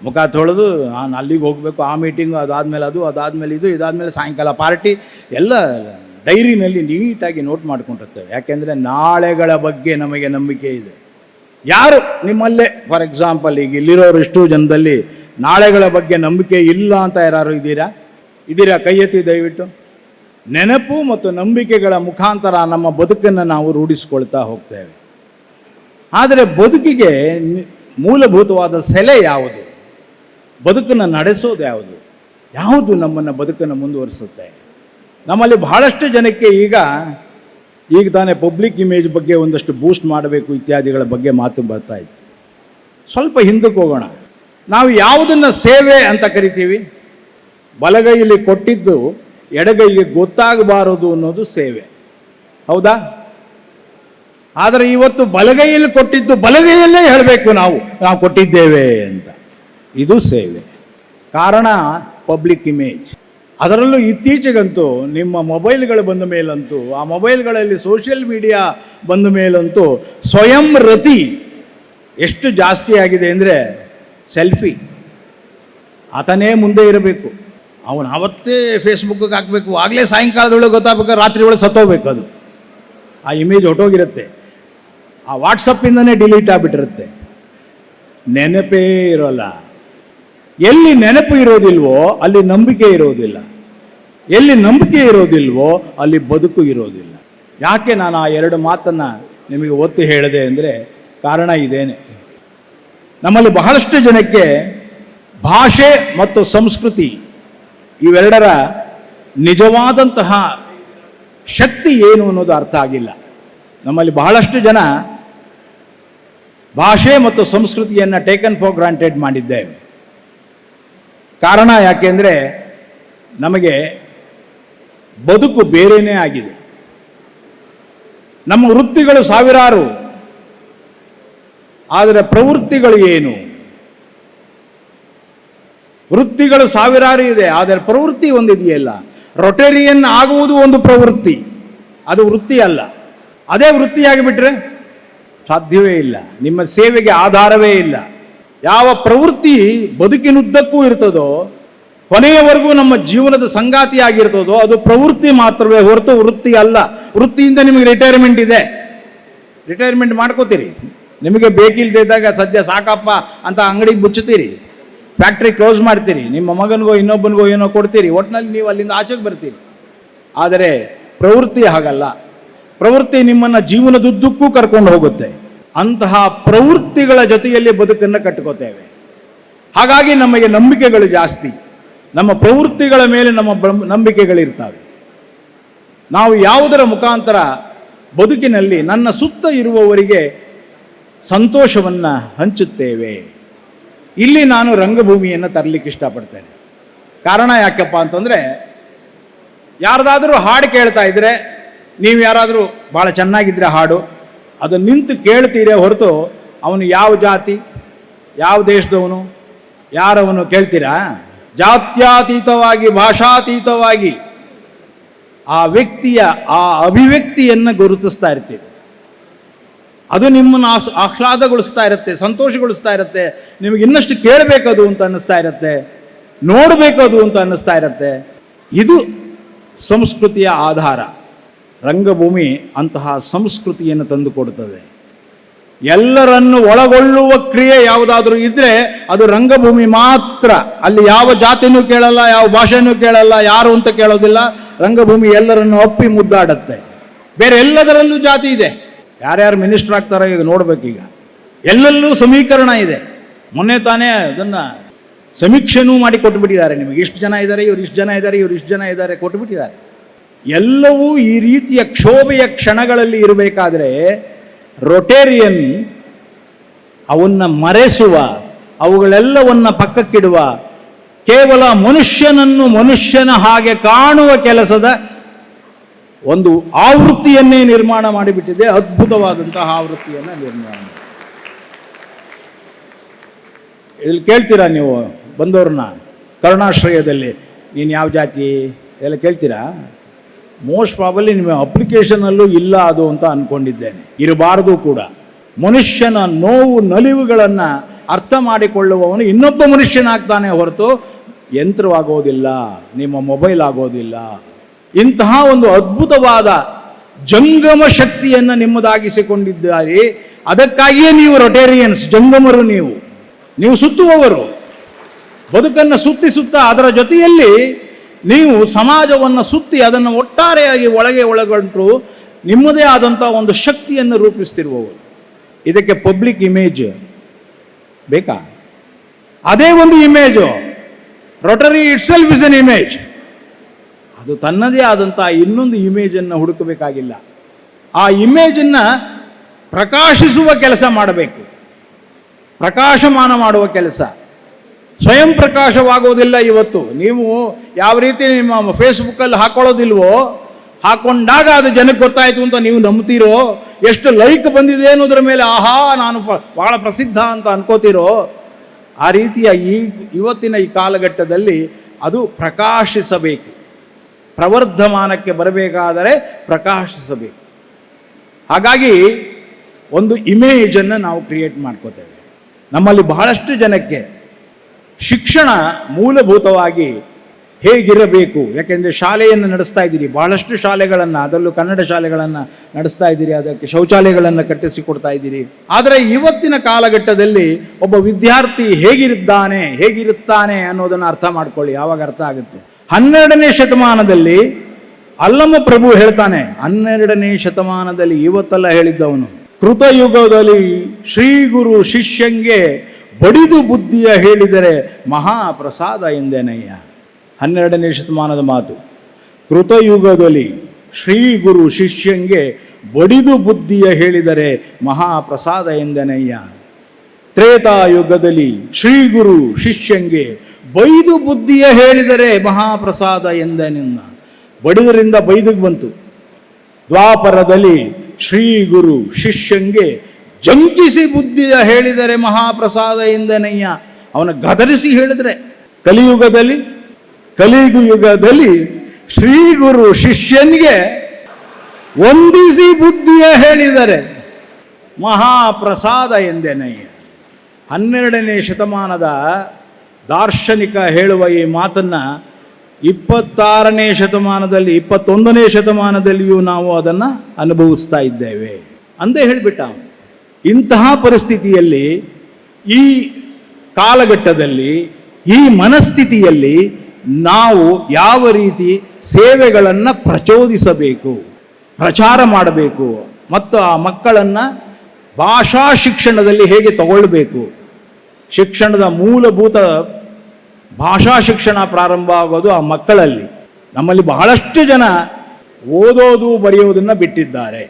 ಮುಖ ತೊಳೆದು ನಾನು ಅಲ್ಲಿಗೆ ಹೋಗಬೇಕು, ಆ ಮೀಟಿಂಗು, ಅದಾದಮೇಲೆ ಅದು, ಅದಾದಮೇಲೆ ಇದು, ಇದಾದಮೇಲೆ ಸಾಯಂಕಾಲ ಪಾರ್ಟಿ, ಎಲ್ಲ ಡೈರಿನಲ್ಲಿ ನೀಟಾಗಿ ನೋಟ್ ಮಾಡ್ಕೊಂಡಿರ್ತೇವೆ. ಯಾಕೆಂದರೆ ನಾಳೆಗಳ ಬಗ್ಗೆ ನಮಗೆ ನಂಬಿಕೆ ಇದೆ. ಯಾರು ನಿಮ್ಮಲ್ಲೇ ಫಾರ್ ಎಕ್ಸಾಂಪಲ್ ಈಗ ಇಲ್ಲಿರೋರು ಇಷ್ಟು ಜನದಲ್ಲಿ ನಾಳೆಗಳ ಬಗ್ಗೆ ನಂಬಿಕೆ ಇಲ್ಲ ಅಂತ ಯಾರು ಇದ್ದೀರಾ? ಕೈ ಎತ್ತಿ ದಯವಿಟ್ಟು. ನೆನಪು ಮತ್ತು ನಂಬಿಕೆಗಳ ಮುಖಾಂತರ ನಮ್ಮ ಬದುಕನ್ನು ನಾವು ರೂಢಿಸ್ಕೊಳ್ತಾ ಹೋಗ್ತೇವೆ. ಆದರೆ ಬದುಕಿಗೆ ಮೂಲಭೂತವಾದ ಸೆಲೆ ಯಾವುದು? ಬದುಕನ್ನು ನಡೆಸೋದು ಯಾವುದು? ಯಾವುದು ನಮ್ಮನ್ನು ಬದುಕನ್ನು ಮುಂದುವರಿಸುತ್ತೆ? ನಮ್ಮಲ್ಲಿ ಬಹಳಷ್ಟು ಜನಕ್ಕೆ ಈಗ ತಾನೇ ಪಬ್ಲಿಕ್ ಇಮೇಜ್ ಬಗ್ಗೆ ಒಂದಷ್ಟು ಬೂಸ್ಟ್ ಮಾಡಬೇಕು ಇತ್ಯಾದಿಗಳ ಬಗ್ಗೆ ಮಾತು ಬರ್ತಾ ಇತ್ತು. ಸ್ವಲ್ಪ ಹಿಂದಕ್ಕೆ ಹೋಗೋಣ. ನಾವು ಯಾವುದನ್ನು ಸೇವೆ ಅಂತ ಕರಿತೀವಿ? ಬಲಗೈಯಲ್ಲಿ ಕೊಟ್ಟಿದ್ದು ಎಡಗೈಗೆ ಗೊತ್ತಾಗಬಾರದು ಅನ್ನೋದು ಸೇವೆ, ಹೌದಾ? ಆದರೆ ಇವತ್ತು ಬಲಗೈಯಲ್ಲಿ ಕೊಟ್ಟಿದ್ದು ಬಲಗೈಯಲ್ಲೇ ಹೇಳಬೇಕು ನಾವು ಕೊಟ್ಟಿದ್ದೇವೆ ಅಂತ. ಇದು ಸೇವೆ. ಕಾರಣ ಪಬ್ಲಿಕ್ ಇಮೇಜ್. ಅದರಲ್ಲೂ ಇತ್ತೀಚೆಗಂತೂ ನಿಮ್ಮ ಮೊಬೈಲ್ಗಳು ಬಂದ ಮೇಲಂತೂ, ಆ ಮೊಬೈಲ್ಗಳಲ್ಲಿ ಸೋಷಿಯಲ್ ಮೀಡಿಯಾ ಬಂದ ಮೇಲಂತೂ ಸ್ವಯಂ ರತಿ ಎಷ್ಟು ಜಾಸ್ತಿ ಆಗಿದೆ ಅಂದರೆ ಸೆಲ್ಫಿ. ಆತನೇ ಮುಂದೆ ಇರಬೇಕು, ಅವನು ಅವತ್ತೇ ಫೇಸ್ಬುಕ್ಗೆ ಹಾಕಬೇಕು, ಆಗಲೇ ಸಾಯಂಕಾಲದೊಳಗೆ ಗೊತ್ತಾಗಬೇಕು, ರಾತ್ರಿ ಒಳಗೆ ಸತ್ತೋಗ್ಬೇಕು. ಅದು ಆ ಇಮೇಜ್ ಹೊಟ್ಟೋಗಿರುತ್ತೆ, ಆ ವಾಟ್ಸಪ್ಪಿಂದನೇ ಡಿಲೀಟ್ ಆಗಿಬಿಟ್ಟಿರುತ್ತೆ. ನೆನಪೇ ಇರೋಲ್ಲ. ಎಲ್ಲಿ ನೆನಪು ಇರೋದಿಲ್ವೋ ಅಲ್ಲಿ ನಂಬಿಕೆ ಇರೋದಿಲ್ಲ, ಎಲ್ಲಿ ನಂಬಿಕೆ ಇರೋದಿಲ್ವೋ ಅಲ್ಲಿ ಬದುಕು ಇರೋದಿಲ್ಲ. ಯಾಕೆ ನಾನು ಆ ಎರಡು ಮಾತನ್ನು ನಿಮಗೆ ಒತ್ತಿ ಹೇಳಿದೆ ಅಂದರೆ ಕಾರಣ ಇದೇನೆ. ನಮ್ಮಲ್ಲಿ ಬಹಳಷ್ಟು ಜನಕ್ಕೆ ಭಾಷೆ ಮತ್ತು ಸಂಸ್ಕೃತಿ ಇವೆರಡರ ನಿಜವಾದಂತಹ ಶಕ್ತಿ ಏನು ಅನ್ನೋದು ಅರ್ಥ ಆಗಿಲ್ಲ. ನಮ್ಮಲ್ಲಿ ಬಹಳಷ್ಟು ಜನ ಭಾಷೆ ಮತ್ತು ಸಂಸ್ಕೃತಿಯನ್ನು ಟೇಕನ್ ಫಾರ್ ಗ್ರಾಂಟೆಡ್ ಮಾಡಿದ್ದೇವೆ. ಕಾರಣ ಯಾಕೆಂದರೆ ನಮಗೆ ಬದುಕು ಬೇರೆಯೇ ಆಗಿದೆ. ನಮ್ಮ ವೃತ್ತಿಗಳು ಸಾವಿರಾರು, ಆದರೆ ಪ್ರವೃತ್ತಿಗಳು ಏನು? ವೃತ್ತಿಗಳು ಸಾವಿರಾರು ಇದೆ, ಆದರೆ ಪ್ರವೃತ್ತಿ ಒಂದಿದೆಯಲ್ಲ. ರೊಟೇರಿಯನ್ ಆಗುವುದು ಒಂದು ಪ್ರವೃತ್ತಿ, ಅದು ವೃತ್ತಿ ಅಲ್ಲ. ಅದೇ ವೃತ್ತಿಯಾಗಿಬಿಟ್ರೆ ಸಾಧ್ಯವೇ ಇಲ್ಲ. ನಿಮ್ಮ ಸೇವೆಗೆ ಆಧಾರವೇ ಇಲ್ಲ. ಯಾವ ಪ್ರವೃತ್ತಿ ಬದುಕಿನುದ್ದಕ್ಕೂ ಇರ್ತದೋ, ಕೊನೆಯವರೆಗೂ ನಮ್ಮ ಜೀವನದ ಸಂಗಾತಿಯಾಗಿರ್ತದೋ, ಅದು ಪ್ರವೃತ್ತಿ ಮಾತ್ರವೇ ಹೊರತು ವೃತ್ತಿ ಅಲ್ಲ. ವೃತ್ತಿಯಿಂದ ನಿಮಗೆ ರಿಟೈರ್ಮೆಂಟ್ ಇದೆ, ರಿಟೈರ್ಮೆಂಟ್ ಮಾಡ್ಕೋತೀರಿ. ನಿಮಗೆ ಬೇಕಿಲ್ದಿದ್ದಾಗ ಸದ್ಯ ಸಾಕಪ್ಪ ಅಂತ ಅಂಗಡಿಗೆ ಮುಚ್ಚುತ್ತೀರಿ, ಫ್ಯಾಕ್ಟ್ರಿ ಕ್ಲೋಸ್ ಮಾಡ್ತೀರಿ, ನಿಮ್ಮ ಮಗನಿಗೋ ಇನ್ನೊಬ್ಬನಿಗೋ ಏನೋ ಕೊಡ್ತೀರಿ, ಒಟ್ಟಿನಲ್ಲಿ ನೀವು ಅಲ್ಲಿಂದ ಆಚೆಗೆ ಬರ್ತೀರಿ. ಆದರೆ ಪ್ರವೃತ್ತಿ ಹಾಗಲ್ಲ. ಪ್ರವೃತ್ತಿ ನಿಮ್ಮನ್ನು ಜೀವನದುದ್ದಕ್ಕೂ ಕರ್ಕೊಂಡು ಹೋಗುತ್ತೆ. ಅಂತಹ ಪ್ರವೃತ್ತಿಗಳ ಜೊತೆಯಲ್ಲಿ ಬದುಕನ್ನು ಕಟ್ಕೋತೇವೆ. ಹಾಗಾಗಿ ನಮಗೆ ನಂಬಿಕೆಗಳು ಜಾಸ್ತಿ. ನಮ್ಮ ಪ್ರವೃತ್ತಿಗಳ ಮೇಲೆ ನಮ್ಮ ನಂಬಿಕೆಗಳಿರ್ತವೆ. ನಾವು ಯಾವುದರ ಮುಖಾಂತರ ಬದುಕಿನಲ್ಲಿ ನನ್ನ ಸುತ್ತ ಇರುವವರಿಗೆ ಸಂತೋಷವನ್ನು ಹಂಚುತ್ತೇವೆ. ಇಲ್ಲಿ ನಾನು ರಂಗಭೂಮಿಯನ್ನು ತರಲಿಕ್ಕೆ ಇಷ್ಟಪಡ್ತೇನೆ. ಕಾರಣ ಯಾಕಪ್ಪ ಅಂತಂದರೆ, ಯಾರ್ದಾದರೂ ಹಾಡು ಕೇಳ್ತಾ ಇದ್ದರೆ, ನೀವು ಯಾರಾದರೂ ಭಾಳ ಚೆನ್ನಾಗಿದ್ದರೆ ಹಾಡು ಅದನ್ನು ನಿಂತು ಕೇಳ್ತೀರೇ ಹೊರತು ಅವನು ಯಾವ ಜಾತಿ, ಯಾವ ದೇಶದವನು, ಯಾರವನು ಕೇಳ್ತೀರಾ? ಜಾತ್ಯಾತೀತವಾಗಿ, ಭಾಷಾತೀತವಾಗಿ ಆ ವ್ಯಕ್ತಿಯ ಆ ಅಭಿವ್ಯಕ್ತಿಯನ್ನು ಗುರುತಿಸ್ತಾ ಇರ್ತೀರಿ. ಅದು ನಿಮ್ಮನ್ನು ಆಹ್ಲಾದಗೊಳಿಸ್ತಾ ಇರುತ್ತೆ, ಸಂತೋಷಗೊಳಿಸ್ತಾ ಇರುತ್ತೆ. ನಿಮಗೆ ಇನ್ನಷ್ಟು ಕೇಳಬೇಕದು ಅಂತ ಅನ್ನಿಸ್ತಾ ಇರುತ್ತೆ, ನೋಡಬೇಕದು ಅಂತ ಅನ್ನಿಸ್ತಾ ಇರುತ್ತೆ. ಇದು ಸಂಸ್ಕೃತಿಯ ಆಧಾರ. ರಂಗಭೂಮಿ ಅಂತಹ ಸಂಸ್ಕೃತಿಯನ್ನು ತಂದುಕೊಡುತ್ತದೆ. ಎಲ್ಲರನ್ನು ಒಳಗೊಳ್ಳುವ ಕ್ರಿಯೆ ಯಾವುದಾದ್ರೂ ಇದ್ದರೆ ಅದು ರಂಗಭೂಮಿ ಮಾತ್ರ. ಅಲ್ಲಿ ಯಾವ ಜಾತಿನೂ ಕೇಳಲ್ಲ, ಯಾವ ಭಾಷೆನೂ ಕೇಳಲ್ಲ, ಯಾರು ಅಂತ ಕೇಳೋದಿಲ್ಲ. ರಂಗಭೂಮಿ ಎಲ್ಲರನ್ನು ಒಪ್ಪಿ ಮುದ್ದಾಡುತ್ತೆ. ಬೇರೆ ಎಲ್ಲದರಲ್ಲೂ ಜಾತಿ ಇದೆ. ಯಾರ್ಯಾರು ಮಿನಿಸ್ಟರ್ ಆಗ್ತಾರೋ ಈಗ ನೋಡ್ಬೇಕೀಗ. ಎಲ್ಲೆಲ್ಲೂ ಸಮೀಕರಣ ಇದೆ. ಮೊನ್ನೆ ತಾನೇ ಅದನ್ನು ಸಮೀಕ್ಷೆನೂ ಮಾಡಿ ಕೊಟ್ಟುಬಿಟ್ಟಿದ್ದಾರೆ. ನಿಮಗೆ ಇಷ್ಟು ಜನ ಇದ್ದಾರೆ, ಇವ್ರು ಇಷ್ಟು ಜನ ಇದ್ದಾರೆ, ಇವ್ರು ಇಷ್ಟು ಜನ ಇದ್ದಾರೆ ಕೊಟ್ಟುಬಿಟ್ಟಿದ್ದಾರೆ. ಎಲ್ಲವೂ ಈ ರೀತಿಯ ಕ್ಷೋಭೆಯ ಕ್ಷಣಗಳಲ್ಲಿ ಇರಬೇಕಾದ್ರೆ ರೊಟೇರಿಯನ್ ಅವನ್ನು ಮರೆಸುವ, ಅವುಗಳೆಲ್ಲವನ್ನ ಪಕ್ಕಕ್ಕಿಡುವ, ಕೇವಲ ಮನುಷ್ಯನನ್ನು ಮನುಷ್ಯನ ಹಾಗೆ ಕಾಣುವ ಕೆಲಸದ ಒಂದು ಆವೃತ್ತಿಯನ್ನೇ ನಿರ್ಮಾಣ ಮಾಡಿಬಿಟ್ಟಿದೆ. ಅದ್ಭುತವಾದಂತಹ ಆವೃತ್ತಿಯನ್ನು ನಿರ್ಮಾಣ ಮಾಡಿ. ಇಲ್ಲಿ ಕೇಳ್ತೀರಾ ನೀವು ಬಂದವ್ರನ್ನ ಕರುಣಾಶ್ರಯದಲ್ಲಿ, ನೀನು ಯಾವ ಜಾತಿ ಎಲ್ಲ ಕೇಳ್ತೀರಾ? ಮೋಸ್ಟ್ ಪ್ರಾಬಲಿ ನಿಮ್ಮ ಅಪ್ಲಿಕೇಶನಲ್ಲೂ ಇಲ್ಲ ಅದು ಅಂತ ಅಂದ್ಕೊಂಡಿದ್ದೇನೆ. ಇರಬಾರದು ಕೂಡ. ಮನುಷ್ಯನ ನೋವು ನಲಿವುಗಳನ್ನು ಅರ್ಥ ಮಾಡಿಕೊಳ್ಳುವವನು ಇನ್ನೊಬ್ಬ ಮನುಷ್ಯನಾಗ್ತಾನೆ ಹೊರತು ಯಂತ್ರವಾಗೋದಿಲ್ಲ, ನಿಮ್ಮ ಮೊಬೈಲ್ ಆಗೋದಿಲ್ಲ. ಇಂತಹ ಒಂದು ಅದ್ಭುತವಾದ ಜಂಗಮ ಶಕ್ತಿಯನ್ನು ನಿಮ್ಮದಾಗಿಸಿಕೊಂಡಿದ್ದಾರೆ. ಅದಕ್ಕಾಗಿಯೇ ನೀವು ರೊಟೇರಿಯನ್ಸ್, ಜಂಗಮರು. ನೀವು ಸುತ್ತುವವರು. ಬದುಕನ್ನು ಸುತ್ತಾ ಅದರ ಜೊತೆಯಲ್ಲಿ ನೀವು ಸಮಾಜವನ್ನು ಸುತ್ತಿ ಅದನ್ನು ಒಟ್ಟಾರೆಯಾಗಿ ಒಳಗೊಂಡು ನಿಮ್ಮದೇ ಆದಂಥ ಒಂದು ಶಕ್ತಿಯನ್ನು ರೂಪಿಸ್ತಿರುವವರು. ಇದಕ್ಕೆ ಪಬ್ಲಿಕ್ ಇಮೇಜ್ ಬೇಕಾ? ಅದೇ ಒಂದು image. Rotary itself is an image. ಅದು ತನ್ನದೇ ಆದಂಥ ಇನ್ನೊಂದು ಇಮೇಜನ್ನು ಹುಡುಕಬೇಕಾಗಿಲ್ಲ. ಆ ಇಮೇಜನ್ನು ಪ್ರಕಾಶಿಸುವ ಕೆಲಸ ಮಾಡಬೇಕು, ಪ್ರಕಾಶಮಾನ ಮಾಡುವ ಕೆಲಸ. ಸ್ವಯಂ ಪ್ರಕಾಶವಾಗೋದಿಲ್ಲ. ಇವತ್ತು ನೀವು ಯಾವ ರೀತಿ ನಿಮ್ಮ ಫೇಸ್ಬುಕ್ಕಲ್ಲಿ ಹಾಕೊಳ್ಳೋದಿಲ್ವೋ, ಹಾಕೊಂಡಾಗ ಅದು ಜನಕ್ಕೆ ಗೊತ್ತಾಯಿತು ಅಂತ ನೀವು ನಂಬ್ತೀರೋ, ಎಷ್ಟು ಲೈಕ್ ಬಂದಿದೆ ಅನ್ನೋದ್ರ ಮೇಲೆ ಆಹಾ ನಾನು ಬಹಳ ಪ್ರಸಿದ್ಧ ಅಂತ ಅನ್ಕೋತೀರೋ, ಆ ರೀತಿಯ ಇವತ್ತಿನ ಈ ಕಾಲಘಟ್ಟದಲ್ಲಿ ಅದು ಪ್ರಕಾಶಿಸಬೇಕು. ಪ್ರವರ್ಧಮಾನಕ್ಕೆ ಬರಬೇಕಾದರೆ ಪ್ರಕಾಶಿಸಬೇಕು. ಹಾಗಾಗಿ ಒಂದು ಇಮೇಜನ್ನು ನಾವು ಕ್ರಿಯೇಟ್ ಮಾಡ್ಕೋತೇವೆ. ನಮ್ಮಲ್ಲಿ ಬಹಳಷ್ಟು ಜನಕ್ಕೆ ಶಿಕ್ಷಣ ಮೂಲಭೂತವಾಗಿ ಹೇಗಿರಬೇಕು, ಯಾಕೆಂದರೆ ಶಾಲೆಯನ್ನು ನಡೆಸ್ತಾ ಇದ್ದೀರಿ, ಬಹಳಷ್ಟು ಶಾಲೆಗಳನ್ನು, ಅದರಲ್ಲೂ ಕನ್ನಡ ಶಾಲೆಗಳನ್ನು ನಡೆಸ್ತಾ ಇದ್ದೀರಿ, ಅದಕ್ಕೆ ಶೌಚಾಲಯಗಳನ್ನು ಕಟ್ಟಿಸಿಕೊಡ್ತಾ ಇದ್ದೀರಿ. ಆದರೆ ಇವತ್ತಿನ ಕಾಲಘಟ್ಟದಲ್ಲಿ ಒಬ್ಬ ವಿದ್ಯಾರ್ಥಿ ಹೇಗಿರುತ್ತಾನೆ ಅನ್ನೋದನ್ನು ಅರ್ಥ ಮಾಡ್ಕೊಳ್ಳಿ. ಯಾವಾಗ ಅರ್ಥ ಆಗುತ್ತೆ? 12ನೇ ಶತಮಾನದಲ್ಲಿ ಅಲ್ಲಮ ಪ್ರಭು ಹೇಳ್ತಾನೆ, 12ನೇ ಶತಮಾನದಲ್ಲಿ, ಇವತ್ತೆಲ್ಲ ಹೇಳಿದ್ದವನು, ಕೃತಯುಗದಲ್ಲಿ ಶ್ರೀ ಗುರು ಶಿಷ್ಯಂಗೆ ಬಡಿದು ಬುದ್ಧಿಯ ಹೇಳಿದರೆ ಮಹಾಪ್ರಸಾದ ಎಂದೇನಯ್ಯ. 12ನೇ ಶತಮಾನದ ಮಾತು. ಕೃತಯುಗದಲ್ಲಿ ಶ್ರೀ ಗುರು ಶಿಷ್ಯಂಗೆ ಬಡಿದು ಬುದ್ಧಿಯ ಹೇಳಿದರೆ ಮಹಾಪ್ರಸಾದ ಎಂದನಯ್ಯ. ತ್ರೇತಾಯುಗದಲ್ಲಿ ಶ್ರೀ ಗುರು ಶಿಷ್ಯಂಗೆ ಬೈದು ಬುದ್ಧಿಯ ಹೇಳಿದರೆ ಮಹಾಪ್ರಸಾದ ಎಂದನಿನ್ನ. ಬಡಿದರಿಂದ ಬೈದಿಗೆ ಬಂತು. ದ್ವಾಪರದಲ್ಲಿ ಶ್ರೀ ಗುರು ಶಿಷ್ಯಂಗೆ ಜಂಕಿಸಿ ಬುದ್ಧಿಯ ಹೇಳಿದರೆ ಮಹಾಪ್ರಸಾದ ಎಂದನಯ್ಯ. ಅವನ ಗದರಿಸಿ ಹೇಳಿದರೆ. ಕಲಿಯುಗದಲ್ಲಿ ಶ್ರೀ ಗುರು ಶಿಷ್ಯನಿಗೆ ವಂದಿಸಿ ಬುದ್ಧಿಯ ಹೇಳಿದರೆ ಮಹಾಪ್ರಸಾದ ಎಂದೆನಯ್ಯ. 12ನೇ ಶತಮಾನದ ದಾರ್ಶನಿಕ ಹೇಳುವ ಈ ಮಾತನ್ನು 26ನೇ ಶತಮಾನದಲ್ಲಿ, 21ನೇ ಶತಮಾನದಲ್ಲಿಯೂ ನಾವು ಅದನ್ನು ಅನುಭವಿಸ್ತಾ ಇದ್ದೇವೆ ಅಂದೇ ಹೇಳಿಬಿಟ್ಟ. ಇಂತಹ ಪರಿಸ್ಥಿತಿಯಲ್ಲಿ, ಈ ಕಾಲಘಟ್ಟದಲ್ಲಿ, ಈ ಮನಸ್ಥಿತಿಯಲ್ಲಿ ನಾವು ಯಾವ ರೀತಿ ಸೇವೆಗಳನ್ನು ಪ್ರಚೋದಿಸಬೇಕು, ಪ್ರಚಾರ ಮಾಡಬೇಕು, ಮತ್ತು ಆ ಮಕ್ಕಳನ್ನು ಭಾಷಾ ಶಿಕ್ಷಣದಲ್ಲಿ ಹೇಗೆ ತಗೊಳ್ಬೇಕು. ಶಿಕ್ಷಣದ ಮೂಲಭೂತ ಭಾಷಾ ಶಿಕ್ಷಣ ಪ್ರಾರಂಭ ಆಗೋದು ಆ ಮಕ್ಕಳಲ್ಲಿ. ನಮ್ಮಲ್ಲಿ ಬಹಳಷ್ಟು ಜನ ಓದೋದು ಬರೆಯೋದನ್ನು ಬಿಟ್ಟಿದ್ದಾರೆ.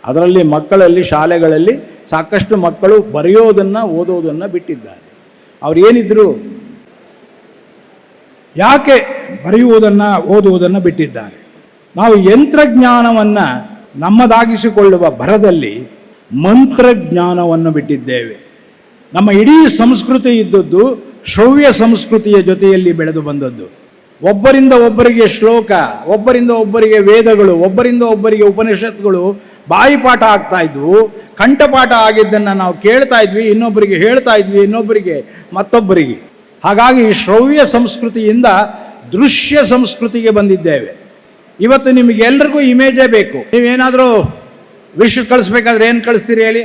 ಅದರಲ್ಲಿ ಮಕ್ಕಳಲ್ಲಿ, ಶಾಲೆಗಳಲ್ಲಿ ಸಾಕಷ್ಟು ಮಕ್ಕಳು ಬರೆಯೋದನ್ನು ಓದೋದನ್ನು ಬಿಟ್ಟಿದ್ದಾರೆ. ಅವ್ರು ಏನಿದ್ರು, ಯಾಕೆ ಬರೆಯುವುದನ್ನು ಓದುವುದನ್ನು ಬಿಟ್ಟಿದ್ದಾರೆ? ನಾವು ಯಂತ್ರಜ್ಞಾನವನ್ನು ನಮ್ಮದಾಗಿಸಿಕೊಳ್ಳುವ ಭರದಲ್ಲಿ ಮಂತ್ರಜ್ಞಾನವನ್ನು ಬಿಟ್ಟಿದ್ದೇವೆ. ನಮ್ಮ ಇಡೀ ಸಂಸ್ಕೃತಿ ಇದ್ದದ್ದು ಶ್ರವ್ಯ ಸಂಸ್ಕೃತಿಯ ಜೊತೆಯಲ್ಲಿ ಬೆಳೆದು ಬಂದದ್ದು. ಒಬ್ಬರಿಂದ ಒಬ್ಬರಿಗೆ ಶ್ಲೋಕ, ಒಬ್ಬರಿಂದ ಒಬ್ಬರಿಗೆ ವೇದಗಳು, ಒಬ್ಬರಿಂದ ಒಬ್ಬರಿಗೆ ಉಪನಿಷತ್ಗಳು ಬಾಯಿಪಾಠ ಆಗ್ತಾ ಇದ್ವು. ಕಂಠಪಾಠ ಆಗಿದ್ದನ್ನು ನಾವು ಕೇಳ್ತಾ ಇದ್ವಿ, ಇನ್ನೊಬ್ಬರಿಗೆ ಹೇಳ್ತಾ ಇದ್ವಿ, ಇನ್ನೊಬ್ಬರಿಗೆ ಮತ್ತೊಬ್ಬರಿಗೆ. ಹಾಗಾಗಿ ಶ್ರವ್ಯ ಸಂಸ್ಕೃತಿಯಿಂದ ದೃಶ್ಯ ಸಂಸ್ಕೃತಿಗೆ ಬಂದಿದ್ದೇವೆ. ಇವತ್ತು ನಿಮಗೆ ಎಲ್ರಿಗೂ ಇಮೇಜೇ ಬೇಕು. ನೀವೇನಾದರೂ ವಿಶ್ ಕಳಿಸ್ಬೇಕಾದ್ರೆ ಏನು ಕಳಿಸ್ತೀರಿ ಹೇಳಿ?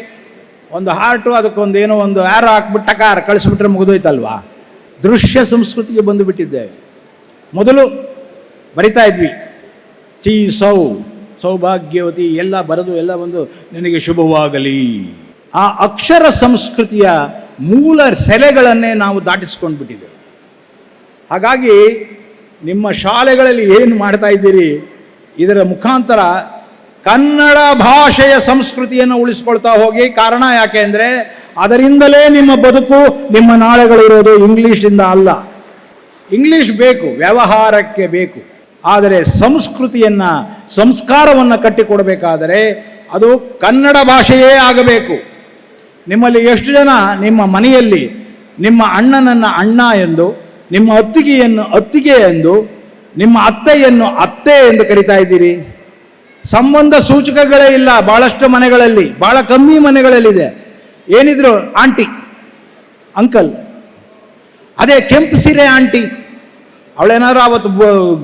ಒಂದು ಹಾರ್ಟು, ಅದಕ್ಕೊಂದು ಏನೋ ಒಂದು ಆ್ಯರೋ ಹಾಕ್ಬಿಟ್ಟು ಟಕಾರ ಕಳಿಸ್ಬಿಟ್ರೆ ಮುಗಿದೋಯ್ತಲ್ವಾ? ದೃಶ್ಯ ಸಂಸ್ಕೃತಿಗೆ ಬಂದು ಬಿಟ್ಟಿದ್ದೇವೆ. ಮೊದಲು ಬರಿತಾ ಇದ್ವಿ, ಸೌಭಾಗ್ಯವತಿ ಎಲ್ಲ ಬರೆದು ಎಲ್ಲ ಬಂದು ನಿನಗೆ ಶುಭವಾಗಲಿ. ಆ ಅಕ್ಷರ ಸಂಸ್ಕೃತಿಯ ಮೂಲ ಸೆಲೆಗಳನ್ನೇ ನಾವು ದಾಟಿಸ್ಕೊಂಡು ಬಿಟ್ಟಿದ್ದೇವೆ. ಹಾಗಾಗಿ ನಿಮ್ಮ ಶಾಲೆಗಳಲ್ಲಿ ಏನು ಮಾಡ್ತಾ ಇದ್ದೀರಿ, ಇದರ ಮುಖಾಂತರ ಕನ್ನಡ ಭಾಷೆಯ ಸಂಸ್ಕೃತಿಯನ್ನು ಉಳಿಸ್ಕೊಳ್ತಾ ಹೋಗಿ. ಕಾರಣ ಯಾಕೆ ಅಂದರೆ ಅದರಿಂದಲೇ ನಿಮ್ಮ ಬದುಕು, ನಿಮ್ಮ ನಾಳೆಗಳಿರೋದು. ಇಂಗ್ಲೀಷಿಂದ ಅಲ್ಲ. ಇಂಗ್ಲೀಷ್ ಬೇಕು, ವ್ಯವಹಾರಕ್ಕೆ ಬೇಕು. ಆದರೆ ಸಂಸ್ಕೃತಿಯನ್ನು, ಸಂಸ್ಕಾರವನ್ನು ಕಟ್ಟಿಕೊಡಬೇಕಾದರೆ ಅದು ಕನ್ನಡ ಭಾಷೆಯೇ ಆಗಬೇಕು. ನಿಮ್ಮಲ್ಲಿ ಎಷ್ಟು ಜನ ನಿಮ್ಮ ಮನೆಯಲ್ಲಿ ನಿಮ್ಮ ಅಣ್ಣನನ್ನು ಅಣ್ಣ ಎಂದು, ನಿಮ್ಮ ಅತ್ತಿಗೆಯನ್ನು ಅತ್ತಿಗೆ ಎಂದು, ನಿಮ್ಮ ಅತ್ತೆಯನ್ನು ಅತ್ತೆ ಎಂದು ಕರಿತಾ ಇದ್ದೀರಿ? ಸಂಬಂಧ ಸೂಚಕಗಳೇ ಇಲ್ಲ ಭಾಳಷ್ಟು ಮನೆಗಳಲ್ಲಿ, ಭಾಳ ಕಮ್ಮಿ ಮನೆಗಳಲ್ಲಿದೆ. ಏನಿದ್ರು ಆಂಟಿ, ಅಂಕಲ್. ಅದೇ ಕೆಂಪು ಸೀರೆ ಆಂಟಿ, ಅವಳೇನಾದ್ರು ಅವತ್ತು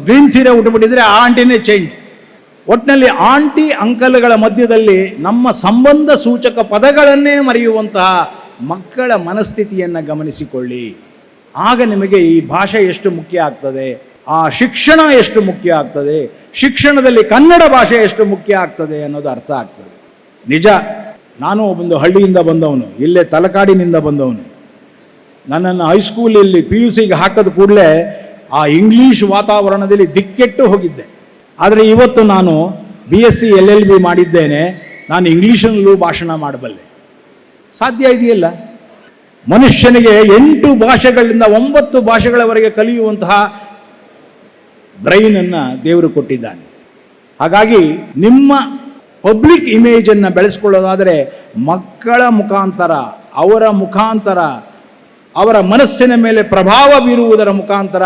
ಗ್ರೀನ್ ಸೀರೆ ಉಟ್ಬಿಟ್ಟಿದ್ರೆ ಆ ಆಂಟಿನೇ ಚೇಂಜ್. ಒಟ್ಟಿನಲ್ಲಿ ಆಂಟಿ ಅಂಕಲ್ಗಳ ಮಧ್ಯದಲ್ಲಿ ನಮ್ಮ ಸಂಬಂಧ ಸೂಚಕ ಪದಗಳನ್ನೇ ಮರೆಯುವಂತಹ ಮಕ್ಕಳ ಮನಸ್ಥಿತಿಯನ್ನು ಗಮನಿಸಿಕೊಳ್ಳಿ. ಆಗ ನಿಮಗೆ ಈ ಭಾಷೆ ಎಷ್ಟು ಮುಖ್ಯ ಆಗ್ತದೆ, ಆ ಶಿಕ್ಷಣ ಎಷ್ಟು ಮುಖ್ಯ ಆಗ್ತದೆ, ಶಿಕ್ಷಣದಲ್ಲಿ ಕನ್ನಡ ಭಾಷೆ ಎಷ್ಟು ಮುಖ್ಯ ಆಗ್ತದೆ ಅನ್ನೋದು ಅರ್ಥ ಆಗ್ತದೆ. ನಿಜ, ನಾನು ಒಂದು ಹಳ್ಳಿಯಿಂದ ಬಂದವನು, ಇಲ್ಲೇ ತಲಕಾಡಿನಿಂದ ಬಂದವನು. ನನ್ನನ್ನು ಹೈಸ್ಕೂಲಲ್ಲಿ PUCಗೆ ಹಾಕಿದ ಕೂಡಲೇ ಆ ಇಂಗ್ಲೀಷ್ ವಾತಾವರಣದಲ್ಲಿ ದಿಕ್ಕೆಟ್ಟು ಹೋಗಿದ್ದೆ. ಆದರೆ ಇವತ್ತು ನಾನು BSc LLB ಮಾಡಿದ್ದೇನೆ, ನಾನು ಇಂಗ್ಲೀಷಲ್ಲೂ ಭಾಷಣ ಮಾಡಬಲ್ಲೆ. ಸಾಧ್ಯ ಇದೆಯಲ್ಲ? ಮನುಷ್ಯನಿಗೆ 8 ಭಾಷೆಗಳಿಂದ 9 ಭಾಷೆಗಳವರೆಗೆ ಕಲಿಯುವಂತಹ ಬ್ರೈನನ್ನು ದೇವರು ಕೊಟ್ಟಿದ್ದಾನೆ. ಹಾಗಾಗಿ ನಿಮ್ಮ ಪಬ್ಲಿಕ್ ಇಮೇಜನ್ನು ಬೆಳೆಸ್ಕೊಳ್ಳೋದಾದರೆ ಮಕ್ಕಳ ಮುಖಾಂತರ, ಅವರ ಮನಸ್ಸಿನ ಮೇಲೆ ಪ್ರಭಾವ ಬೀರುವುದರ ಮುಖಾಂತರ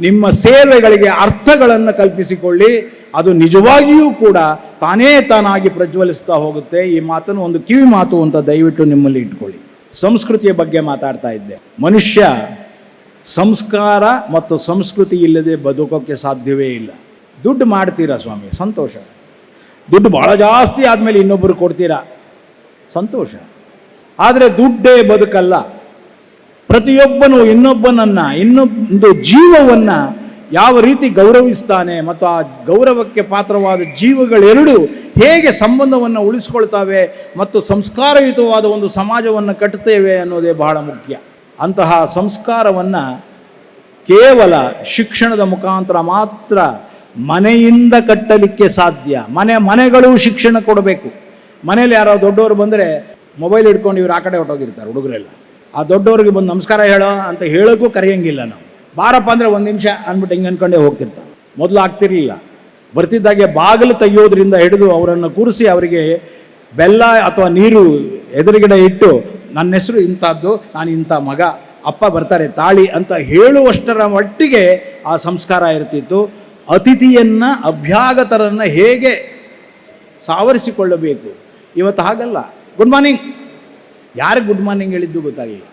ನಿಮ್ಮ ಸೇವೆಗಳಿಗೆ ಅರ್ಥಗಳನ್ನು ಕಲ್ಪಿಸಿಕೊಳ್ಳಿ. ಅದು ನಿಜವಾಗಿಯೂ ಕೂಡ ತಾನಾಗಿ ಪ್ರಜ್ವಲಿಸ್ತಾ ಹೋಗುತ್ತೆ. ಈ ಮಾತನ್ನು ಒಂದು ಕಿವಿ ಮಾತು ಅಂತ ದಯವಿಟ್ಟು ನಿಮ್ಮಲ್ಲಿ ಇಟ್ಕೊಳ್ಳಿ. ಸಂಸ್ಕೃತಿಯ ಬಗ್ಗೆ ಮಾತಾಡ್ತಾ ಇದ್ದೆ. ಮನುಷ್ಯ ಸಂಸ್ಕಾರ ಮತ್ತು ಸಂಸ್ಕೃತಿ ಇಲ್ಲದೆ ಬದುಕೋಕ್ಕೆ ಸಾಧ್ಯವೇ ಇಲ್ಲ. ದುಡ್ಡು ಮಾಡ್ತೀರಾ ಸ್ವಾಮಿ, ಸಂತೋಷ. ದುಡ್ಡು ಭಾಳ ಜಾಸ್ತಿ ಆದಮೇಲೆ ಇನ್ನೊಬ್ಬರು ಕೊಡ್ತೀರಾ, ಸಂತೋಷ. ಆದರೆ ದುಡ್ಡೇ ಬದುಕಲ್ಲ. ಪ್ರತಿಯೊಬ್ಬನು ಇನ್ನೊಂದು ಜೀವವನ್ನು ಯಾವ ರೀತಿ ಗೌರವಿಸ್ತಾನೆ ಮತ್ತು ಆ ಗೌರವಕ್ಕೆ ಪಾತ್ರವಾದ ಜೀವಗಳೆರಡು ಹೇಗೆ ಸಂಬಂಧವನ್ನು ಉಳಿಸ್ಕೊಳ್ತಾವೆ ಮತ್ತು ಸಂಸ್ಕಾರಯುತವಾದ ಒಂದು ಸಮಾಜವನ್ನು ಕಟ್ಟುತ್ತೇವೆ ಅನ್ನೋದೇ ಬಹಳ ಮುಖ್ಯ. ಅಂತಹ ಸಂಸ್ಕಾರವನ್ನು ಕೇವಲ ಶಿಕ್ಷಣದ ಮುಖಾಂತರ ಮಾತ್ರ ಮನೆಯಿಂದ ಕಟ್ಟಲಿಕ್ಕೆ ಸಾಧ್ಯ. ಮನೆಗಳು ಶಿಕ್ಷಣ ಕೊಡಬೇಕು. ಮನೇಲಿ ಯಾರೋ ದೊಡ್ಡವರು ಬಂದರೆ ಮೊಬೈಲ್ ಹಿಡ್ಕೊಂಡು ಇವ್ರು ಆ ಕಡೆ ಹೊಟ್ಟೋಗಿರ್ತಾರೆ ಹುಡುಗರೆಲ್ಲ. ಆ ದೊಡ್ಡವ್ರಿಗೆ ಬಂದು ನಮಸ್ಕಾರ ಹೇಳೋ ಅಂತ ಹೇಳೋಕ್ಕೂ ಕರೆಯಂಗಿಲ್ಲ ನಾವು. ಬಾರಪ್ಪ ಅಂದರೆ 1 ನಿಮಿಷ ಅಂದ್ಬಿಟ್ಟು ಹಿಂಗೆ ಅಂದ್ಕೊಂಡೇ ಹೋಗ್ತಿರ್ತಾರೆ. ಮೊದಲು ಆಗ್ತಿರಲಿಲ್ಲ. ಬರ್ತಿದ್ದಾಗೆ ಬಾಗಿಲು ತೆಗೆಯೋದ್ರಿಂದ ಹಿಡಿದು ಅವರನ್ನು ಕೂರಿಸಿ ಅವರಿಗೆ ಬೆಲ್ಲ ಅಥವಾ ನೀರು ಎದುರುಗಡೆ ಇಟ್ಟು ನನ್ನ ಹೆಸರು ಇಂಥದ್ದು, ನಾನು ಇಂಥ ಮಗ, ಅಪ್ಪ ಬರ್ತಾರೆ ತಾಳಿ ಅಂತ ಹೇಳುವಷ್ಟರ ಮಟ್ಟಿಗೆ ಆ ಸಂಸ್ಕಾರ ಇರ್ತಿತ್ತು. ಅತಿಥಿಯನ್ನು, ಅಭ್ಯಾಗತರನ್ನು ಹೇಗೆ ಸಾವರಿಸಿಕೊಳ್ಳಬೇಕು. ಇವತ್ತು ಹಾಗಲ್ಲ. ಗುಡ್ ಮಾರ್ನಿಂಗ್, ಯಾರಿಗೆ ಗುಡ್ ಮಾರ್ನಿಂಗ್ ಹೇಳಿದ್ದು ಗೊತ್ತಾಗಿಲ್ಲ.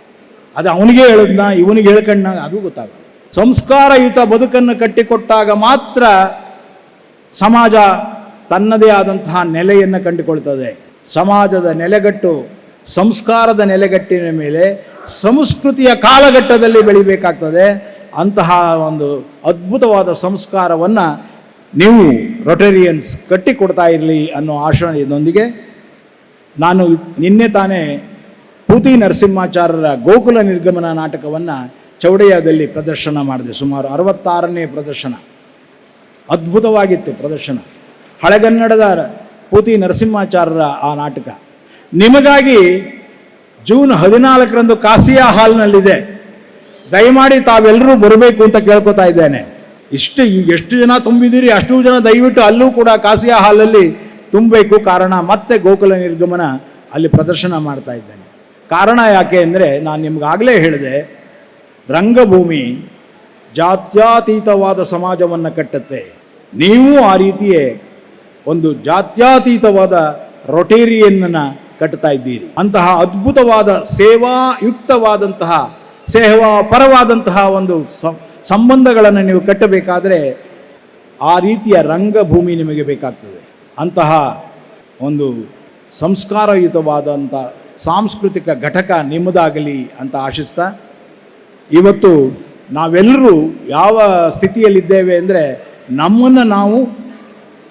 ಅದು ಅವನಿಗೆ ಹೇಳಿದ್ನ ಇವನಿಗೆ ಹೇಳ್ಕಣ್ಣ ಅದು ಗೊತ್ತಾಗಲ್ಲ. ಸಂಸ್ಕಾರಯುತ ಬದುಕನ್ನು ಕಟ್ಟಿಕೊಟ್ಟಾಗ ಮಾತ್ರ ಸಮಾಜ ತನ್ನದೇ ಆದಂತಹ ನೆಲೆಯನ್ನು ಕಂಡುಕೊಳ್ತದೆ. ಸಮಾಜದ ನೆಲೆಗಟ್ಟು ಸಂಸ್ಕಾರದ ನೆಲೆಗಟ್ಟಿನ ಮೇಲೆ ಸಂಸ್ಕೃತಿಯ ಕಾಲಘಟ್ಟದಲ್ಲಿ ಬೆಳಿಬೇಕಾಗ್ತದೆ. ಅಂತಹ ಒಂದು ಅದ್ಭುತವಾದ ಸಂಸ್ಕಾರವನ್ನು ನೀವು ರೊಟೇರಿಯನ್ಸ್ ಕಟ್ಟಿಕೊಡ್ತಾ ಇರಲಿ ಅನ್ನೋ ಆಶಯದೊಂದಿಗೆ ನಾನು ನಿನ್ನೆ ತಾನೇ ಪೂತಿ ನರಸಿಂಹಾಚಾರ್ಯರ ಗೋಕುಲ ನಿರ್ಗಮನ ನಾಟಕವನ್ನು ಚೌಡಯ್ಯದಲ್ಲಿ ಪ್ರದರ್ಶನ ಮಾಡಿದೆ. ಸುಮಾರು 66ನೇ ಪ್ರದರ್ಶನ. ಅದ್ಭುತವಾಗಿತ್ತು ಪ್ರದರ್ಶನ. ಹಳೆಗನ್ನಡದ ಪೂತಿ ನರಸಿಂಹಾಚಾರ್ಯರ ಆ ನಾಟಕ ನಿಮಗಾಗಿ ಜೂನ್ 14ರಂದು ಕಾಸಿಯಾ ಹಾಲ್ನಲ್ಲಿದೆ. ದಯಮಾಡಿ ತಾವೆಲ್ಲರೂ ಬರಬೇಕು ಅಂತ ಕೇಳ್ಕೊತಾ ಇದ್ದೇನೆ. ಈಗ ಎಷ್ಟು ಜನ ತುಂಬಿದ್ದೀರಿ ಅಷ್ಟು ಜನ ದಯವಿಟ್ಟು ಅಲ್ಲೂ ಕೂಡ ಕಾಸಿಯಾ ಹಾಲಲ್ಲಿ ತುಂಬಬೇಕು. ಕಾರಣ ಮತ್ತೆ ಗೋಕುಲ ನಿರ್ಗಮನ ಅಲ್ಲಿ ಪ್ರದರ್ಶನ ಮಾಡ್ತಾ ಇದ್ದೇನೆ. ಕಾರಣ ಯಾಕೆ ಅಂದರೆ ನಾನು ನಿಮಗಾಗಲೇ ಹೇಳಿದೆ, ರಂಗಭೂಮಿ ಜಾತ್ಯತೀತವಾದ ಸಮಾಜವನ್ನು ಕಟ್ಟುತ್ತೆ. ನೀವು ಆ ರೀತಿಯೇ ಒಂದು ಜಾತ್ಯತೀತವಾದ ರೊಟೇರಿಯನ್ನನ್ನು ಕಟ್ತಾ ಇದ್ದೀರಿ. ಅಂತಹ ಅದ್ಭುತವಾದ ಸೇವಾಯುಕ್ತವಾದಂತಹ ಸೇವಾಪರವಾದಂತಹ ಒಂದು ಸಂಬಂಧಗಳನ್ನು ನೀವು ಕಟ್ಟಬೇಕಾದರೆ ಆ ರೀತಿಯ ರಂಗಭೂಮಿ ನಿಮಗೆ ಬೇಕಾಗ್ತದೆ. ಅಂತಹ ಒಂದು ಸಂಸ್ಕಾರಯುತವಾದಂಥ ಸಾಂಸ್ಕೃತಿಕ ಘಟಕ ನಿಮ್ಮದಾಗಲಿ ಅಂತ ಆಶಿಸ್ತಾ, ಇವತ್ತು ನಾವೆಲ್ಲರೂ ಯಾವ ಸ್ಥಿತಿಯಲ್ಲಿದ್ದೇವೆ ಅಂದರೆ ನಮ್ಮನ್ನು ನಾವು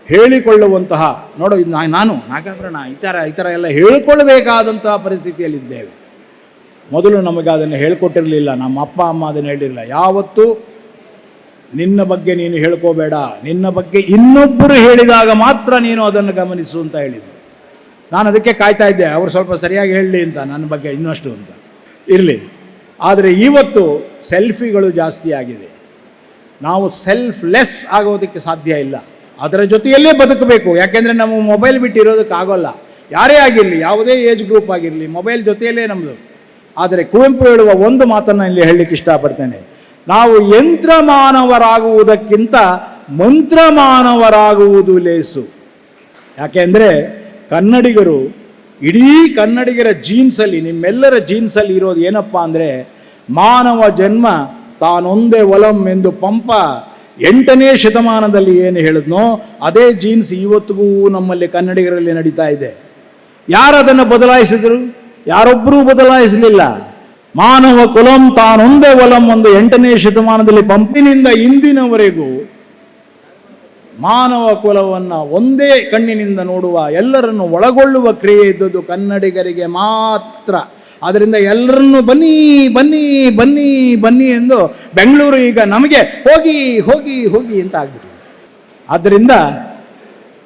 ಹೇಳಿಕೊಳ್ಳುವಂತಹ, ನೋಡೋ ಇದು ನಾನು ನಾಗಾಭರಣ ಈ ಥರ ಎಲ್ಲ ಹೇಳಿಕೊಳ್ಳಬೇಕಾದಂತಹ ಪರಿಸ್ಥಿತಿಯಲ್ಲಿದ್ದೇವೆ. ಮೊದಲು ನಮಗೆ ಅದನ್ನು ಹೇಳಿಕೊಟ್ಟಿರಲಿಲ್ಲ, ನಮ್ಮ ಅಪ್ಪ ಅಮ್ಮ ಅದನ್ನು ಹೇಳಿರಲಿಲ್ಲ. ಯಾವತ್ತೂ ನಿನ್ನ ಬಗ್ಗೆ ನೀನು ಹೇಳ್ಕೋಬೇಡ, ನಿನ್ನ ಬಗ್ಗೆ ಇನ್ನೊಬ್ಬರು ಹೇಳಿದಾಗ ಮಾತ್ರ ನೀನು ಅದನ್ನು ಗಮನಿಸು ಅಂತ ಹೇಳಿದರು. ನಾನು ಅದಕ್ಕೆ ಕಾಯ್ತಾ ಇದ್ದೆ, ಅವರು ಸ್ವಲ್ಪ ಸರಿಯಾಗಿ ಹೇಳಲಿ ಅಂತ, ನನ್ನ ಬಗ್ಗೆ ಇನ್ನಷ್ಟು ಅಂತ ಇರಲಿ. ಆದರೆ ಇವತ್ತು ಸೆಲ್ಫಿಗಳು ಜಾಸ್ತಿ ಆಗಿದೆ. ನಾವು ಸೆಲ್ಫ್ಲೆಸ್ ಆಗೋದಕ್ಕೆ ಸಾಧ್ಯ ಇಲ್ಲ. ಅದರ ಜೊತೆಯಲ್ಲೇ ಬದುಕಬೇಕು. ಯಾಕೆಂದರೆ ನಮ್ಮ ಮೊಬೈಲ್ ಬಿಟ್ಟಿರೋದಕ್ಕಾಗೋಲ್ಲ. ಯಾರೇ ಆಗಿರಲಿ, ಯಾವುದೇ ಏಜ್ ಗ್ರೂಪ್ ಆಗಿರಲಿ, ಮೊಬೈಲ್ ಜೊತೆಯಲ್ಲೇ ನಮ್ಮದು. ಆದರೆ ಕುವೆಂಪು ಹೇಳುವ ಒಂದು ಮಾತನ್ನು ಇಲ್ಲಿ ಹೇಳಲಿಕ್ಕೆ ಇಷ್ಟಪಡ್ತೇನೆ, ನಾವು ಯಂತ್ರಮಾನವರಾಗುವುದಕ್ಕಿಂತ ಮಂತ್ರಮಾನವರಾಗುವುದು ಲೇಸು. ಯಾಕೆಂದರೆ ಕನ್ನಡಿಗರು, ಇಡೀ ಕನ್ನಡಿಗರ ಜೀನ್ಸಲ್ಲಿ, ನಿಮ್ಮೆಲ್ಲರ ಜೀನ್ಸಲ್ಲಿ ಇರೋದು ಏನಪ್ಪ ಅಂದರೆ, ಮಾನವ ಜನ್ಮ ತಾನೊಂದೇ ಒಲಂ ಎಂದು ಪಂಪ 8ನೇ ಶತಮಾನದಲ್ಲಿ ಏನು ಹೇಳಿದ್ನೋ ಅದೇ ಜೀನ್ಸ್ ಇವತ್ತಿಗೂ ನಮ್ಮಲ್ಲಿ ಕನ್ನಡಿಗರಲ್ಲಿ ನಡೀತಾ ಇದೆ. ಯಾರು ಅದನ್ನು ಬದಲಾಯಿಸಿದ್ರು? ಯಾರೊಬ್ಬರೂ ಬದಲಾಯಿಸಲಿಲ್ಲ. ಮಾನವ ಕುಲಂ ತಾನೊಂದೇ ಒಲಂ ಒಂದು 8ನೇ ಶತಮಾನದಲ್ಲಿ ಪಂಪಿನಿಂದ ಇಂದಿನವರೆಗೂ ಮಾನವ ಕುಲವನ್ನು ಒಂದೇ ಕಣ್ಣಿನಿಂದ ನೋಡುವ, ಎಲ್ಲರನ್ನು ಒಳಗೊಳ್ಳುವ ಕ್ರಿಯೆ ಇದ್ದದ್ದು ಕನ್ನಡಿಗರಿಗೆ ಮಾತ್ರ. ಆದ್ದರಿಂದ ಎಲ್ಲರನ್ನು ಬನ್ನಿ ಬನ್ನಿ ಬನ್ನಿ ಬನ್ನಿ ಎಂದು ಬೆಂಗಳೂರು ಈಗ ನಮಗೆ ಹೋಗಿ ಹೋಗಿ ಹೋಗಿ ಅಂತ ಆಗ್ಬಿಟ್ಟಿದೆ. ಆದ್ದರಿಂದ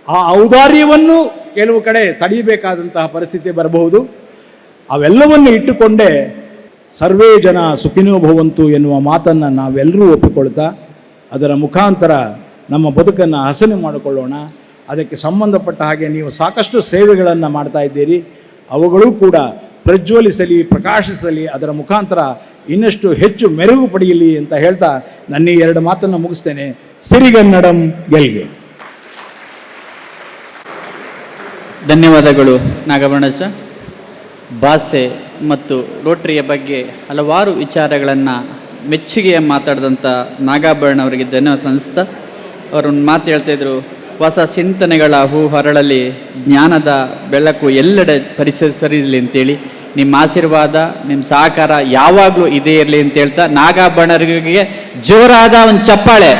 ಆ ಔದಾರ್ಯವನ್ನು ಕೆಲವು ಕಡೆ ತಡೆಯಬೇಕಾದಂತಹ ಪರಿಸ್ಥಿತಿ ಬರಬಹುದು. ಅವೆಲ್ಲವನ್ನು ಇಟ್ಟುಕೊಂಡೇ ಸರ್ವೇ ಜನ ಸುಖಿನೋ ಭವಂತು ಎನ್ನುವ ಮಾತನ್ನು ನಾವೆಲ್ಲರೂ ಒಪ್ಪಿಕೊಳ್ತಾ ಅದರ ಮುಖಾಂತರ ನಮ್ಮ ಬದುಕನ್ನು ಹಸನು ಮಾಡಿಕೊಳ್ಳೋಣ. ಅದಕ್ಕೆ ಸಂಬಂಧಪಟ್ಟ ಹಾಗೆ ನೀವು ಸಾಕಷ್ಟು ಸೇವೆಗಳನ್ನು ಮಾಡ್ತಾ ಇದ್ದೀರಿ, ಅವುಗಳು ಕೂಡ ಪ್ರಜ್ವಲಿಸಲಿ, ಪ್ರಕಾಶಿಸಲಿ, ಅದರ ಮುಖಾಂತರ ಇನ್ನಷ್ಟು ಹೆಚ್ಚು ಮೆರುಗು ಪಡೆಯಲಿ ಅಂತ ಹೇಳ್ತಾ ನನ್ನ ಈ 2 ಮಾತನ್ನು ಮುಗಿಸ್ತೇನೆ. ಸಿರಿಗನ್ನಡಂ ಗೆಲ್ಗೆ. ಧನ್ಯವಾದಗಳು ನಾಗಭರಣಚ. ಭಾಷೆ ಮತ್ತು ರೋಟರಿಯ ಬಗ್ಗೆ ಹಲವಾರು ವಿಚಾರಗಳನ್ನು ಮೆಚ್ಚುಗೆಯ ಮಾತಾಡಿದಂಥ ನಾಗಾಭರಣ ಅವರಿಗೆ ಧನ್ಯವಾದ ಸಲ್ಲಿಸ್ತಾ ಅವರೊಂದು ಮಾತು ಹೇಳ್ತಾಯಿದ್ರು, ಹೊಸ ಚಿಂತನೆಗಳ ಹೂ ಹರಳಲಿ, ಜ್ಞಾನದ ಬೆಳಕು ಎಲ್ಲೆಡೆ ಪರಿಸರಿಸಲಿ ಅಂತೇಳಿ. ನಿಮ್ಮ ಆಶೀರ್ವಾದ, ನಿಮ್ಮ ಸಹಕಾರ ಯಾವಾಗಲೂ ಇದೇ ಇರಲಿ ಅಂತ ಹೇಳ್ತಾ ನಾಗಾಭರಣರಿಗೆ ಜೋರಾದ ಒಂದು ಚಪ್ಪಾಳೆ.